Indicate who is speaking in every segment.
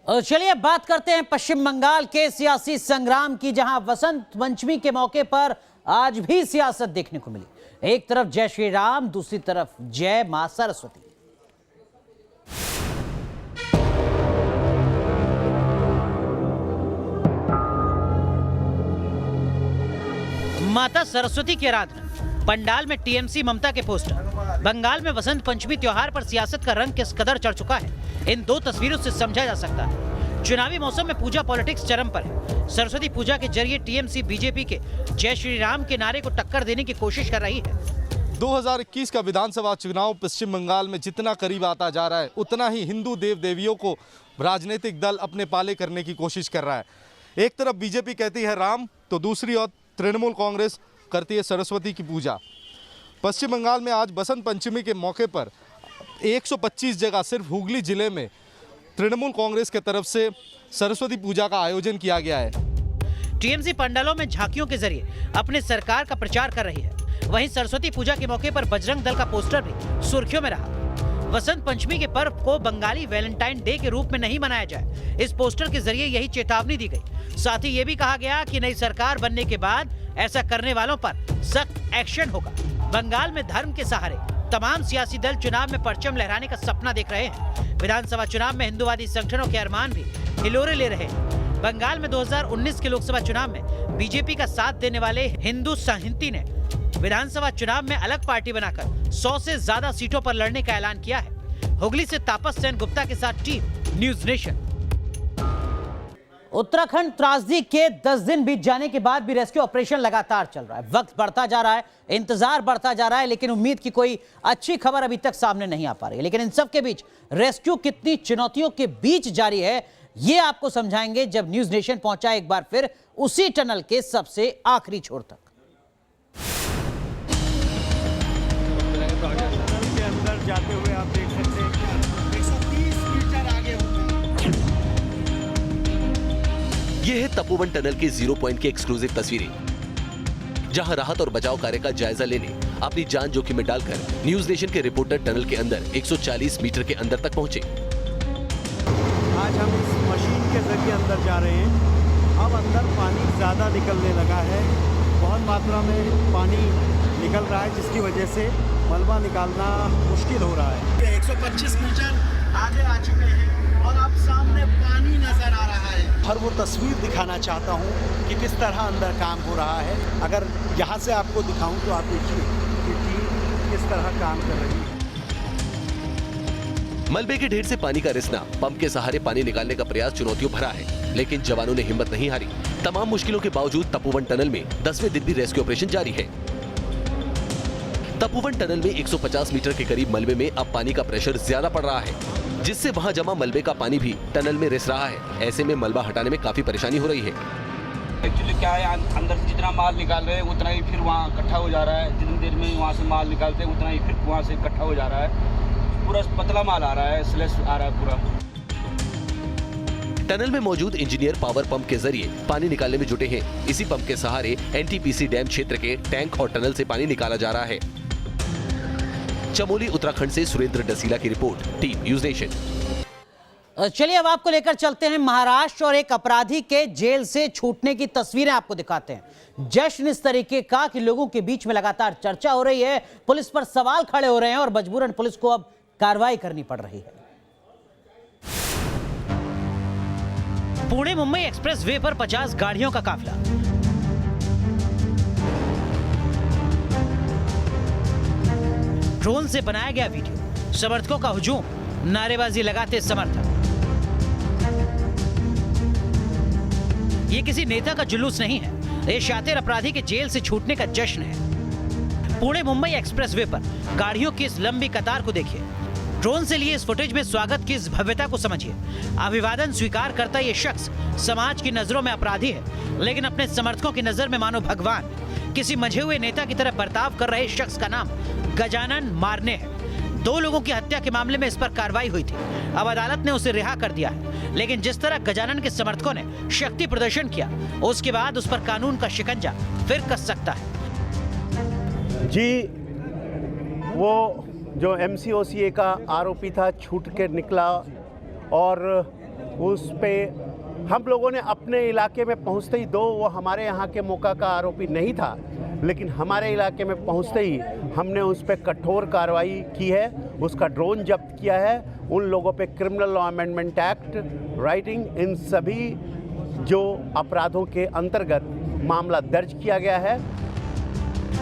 Speaker 1: और चलिए बात करते हैं पश्चिम बंगाल के सियासी संग्राम की, जहां वसंत पंचमी के मौके पर आज भी सियासत देखने को मिली। एक तरफ जय श्री राम, दूसरी तरफ जय मां सरस्वती। माता सरस्वती की आराधना, पंडाल में टीएमसी ममता के पोस्टर। बंगाल में वसंत पंचमी त्योहार पर सियासत का रंग किस कदर चढ़ चुका है, इन दो तस्वीरों से समझा जा सकता है। चुनावी मौसम में पूजा पॉलिटिक्स चरम पर है। सरस्वती पूजा के जरिए टीएमसी बीजेपी के जय श्री राम के नारे को टक्कर देने की कोशिश कर रही है।
Speaker 2: 2021 का विधानसभा चुनाव पश्चिम बंगाल में जितना करीब आता जा रहा है, उतना ही हिंदू देव देवियों को राजनीतिक दल अपने पाले करने की कोशिश कर रहा है। एक तरफ बीजेपी कहती है राम, तो दूसरी ओर तृणमूल कांग्रेस करती है सरस्वती की पूजा। पश्चिम बंगाल में आज बसंत पंचमी के मौके पर 125 जगह सिर्फ हुगली जिले में तृणमूल कांग्रेस की तरफ से सरस्वती पूजा का आयोजन किया गया है।
Speaker 1: टीएमसी पंडालों में झांकियों के जरिए अपने सरकार का प्रचार कर रही है। वहीं सरस्वती पूजा के मौके पर बजरंग दल का पोस्टर भी सुर्खियों में रहा। वसंत पंचमी के पर्व को बंगाली वैलेंटाइन डे के रूप में नहीं मनाया जाए, इस पोस्टर के जरिए यही चेतावनी दी गई। साथ ही ये भी कहा गया कि नई सरकार बनने के बाद ऐसा करने वालों पर सख्त एक्शन होगा। बंगाल में धर्म के सहारे तमाम सियासी दल चुनाव में परचम लहराने का सपना देख रहे हैं। विधानसभा चुनाव में हिंदूवादी संगठनों के अरमान भी हिलोरे ले रहे हैं। बंगाल में 2019 के लोकसभा चुनाव में बीजेपी का साथ देने वाले हिंदू संहिता ने विधानसभा चुनाव में अलग पार्टी बनाकर 100 से ज्यादा सीटों पर लड़ने का ऐलान किया है। हुगली से तापस सेन गुप्ता के साथ टीम न्यूज नेशन। उत्तराखंड त्रासदी के 10 दिन बीत जाने के बाद भी रेस्क्यू ऑपरेशन लगातार चल रहा है। वक्त बढ़ता जा रहा है, इंतजार बढ़ता जा रहा है, लेकिन उम्मीद की कोई अच्छी खबर अभी तक सामने नहीं आ पा रही है। लेकिन इन सब के बीच रेस्क्यू कितनी चुनौतियों के बीच जारी है, ये आपको समझाएंगे जब न्यूज नेशन पहुंचा एक बार फिर उसी टनल के सबसे आखिरी छोर तक।
Speaker 3: अंदर जाते हुए आप देख सकते हैं 130 मीटर आगे
Speaker 4: ये है तपोवन टनल के 0 पॉइंट की एक्सक्लूसिव तस्वीरें, जहां राहत और बचाव कार्य का जायजा लेने अपनी जान जोखिम में डालकर न्यूज नेशन के रिपोर्टर टनल के अंदर 140 मीटर के अंदर तक पहुंचे।
Speaker 3: आज हम इस मशीन के जरिए अंदर जा रहे हैं। अब अंदर पानी ज्यादा निकलने लगा है, बहुत मात्रा में पानी निकल रहा है, जिसकी वजह से मलबा निकालना मुश्किल हो रहा है। 125 मीटर आगे आ चुके हैं और अब सामने पानी नजर आ रहा है। हर वो तस्वीर दिखाना चाहता हूँ कि किस तरह अंदर काम हो रहा है। अगर यहाँ से आपको दिखाऊं तो आप देखिए कि टीम किस तरह काम कर रही है।
Speaker 4: मलबे के ढेर से पानी का रिसना, पंप के सहारे पानी निकालने का प्रयास चुनौतियों भरा है, लेकिन जवानों ने हिम्मत नहीं हारी। तमाम मुश्किलों के बावजूद तपोवन टनल में 10वें दिन भी रेस्क्यू ऑपरेशन जारी है। तपोवन टनल में 150 मीटर के करीब मलबे में अब पानी का प्रेशर ज्यादा पड़ रहा है, जिससे वहां जमा मलबे का पानी भी टनल में रिस रहा है। ऐसे में मलबा हटाने में काफी परेशानी हो रही है।
Speaker 5: एक्चुअली क्या है, अंदर से जितना माल निकाल रहे हैं उतना ही फिर वहाँ इकट्ठा हो जा रहा है। जितनी देर में वहाँ से माल निकालते हैं उतना ही फिर वहाँ से इकट्ठा हो जा रहा है। पूरा पतला माल आ रहा है, स्लैश आ रहा है पूरा।
Speaker 4: टनल में मौजूद इंजीनियर पावर पंप के जरिए पानी निकालने में जुटे हैं। इसी पंप के सहारे एनटीपीसी डैम क्षेत्र के टैंक और टनल से पानी निकाला जा रहा है। चमोली उत्तराखंड से सुरेंद्र डसीला की रिपोर्ट, टीम न्यूज नेशन।
Speaker 1: चलिए अब आपको लेकर चलते हैं महाराष्ट्र और एक अपराधी के जेल से छूटने की तस्वीरें आपको दिखाते हैं। जश्न इस तरीके का कि लोगों के बीच में लगातार चर्चा हो रही है, पुलिस पर सवाल खड़े हो रहे हैं और मजबूरन पुलिस को अब कार्रवाई करनी पड़ रही है। पुणे मुंबई एक्सप्रेस वे पर 50 गाड़ियों का काफिला। ड्रोन से बनाया गया वीडियो, समर्थकों का हुजूम, नारेबाजी लगाते समर्थक। ये किसी नेता का जुलूस नहीं है, ये शातिर अपराधी के जेल से छूटने का जश्न है। पुणे मुंबई एक्सप्रेस वे पर गाड़ियों की इस लंबी कतार को देखिए। ड्रोन से लिए इस फुटेज में स्वागत की इस भव्यता को समझिए। अभिवादन स्वीकार करता ये शख्स समाज की नजरों में अपराधी है, लेकिन अपने समर्थकों की नजर में मानो भगवान। किसी मंझे हुए नेता की तरह बर्ताव कर रहे शख्स का नाम गजानन मारने है। 2 लोगों की हत्या के मामले में इस पर कार्रवाई हुई थी। अब अदालत ने उसे रिहा कर दिया है, लेकिन जिस तरह गजानन के समर्थकों ने शक्ति प्रदर्शन किया, उसके बाद उस पर कानून का शिकंजा फिर कस सकता है।
Speaker 3: जी, वो जो MCOCA का आरोपी था छूट के निकला और उस पे हम लोगों ने अपने इलाके में पहुंचते ही, दो वो हमारे यहाँ के मौका का आरोपी नहीं था, लेकिन हमारे इलाके में पहुंचते ही हमने उस पर कठोर कार्रवाई की है, उसका ड्रोन जब्त किया है, उन लोगों पे criminal law amendment act, writing, इन सभी जो अपराधों के अंतर्गत मामला दर्ज किया गया है।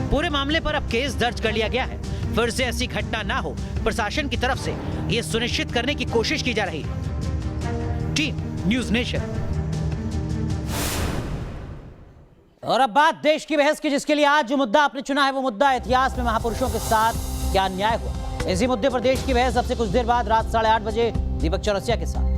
Speaker 1: पूरे मामले पर अब केस दर्ज कर लिया गया है। फिर से ऐसी घटना ना हो, प्रशासन की तरफ से ये सुनिश्चित करने की कोशिश की जा रही है। Team news nation. और अब बात देश की बहस की, जिसके लिए आज जो मुद्दा आपने चुना है वो मुद्दा इतिहास में महापुरुषों के साथ क्या अन्याय हुआ। इसी मुद्दे पर देश की बहस अब से कुछ देर बाद रात 8:30 बजे दीपक चौरसिया के साथ।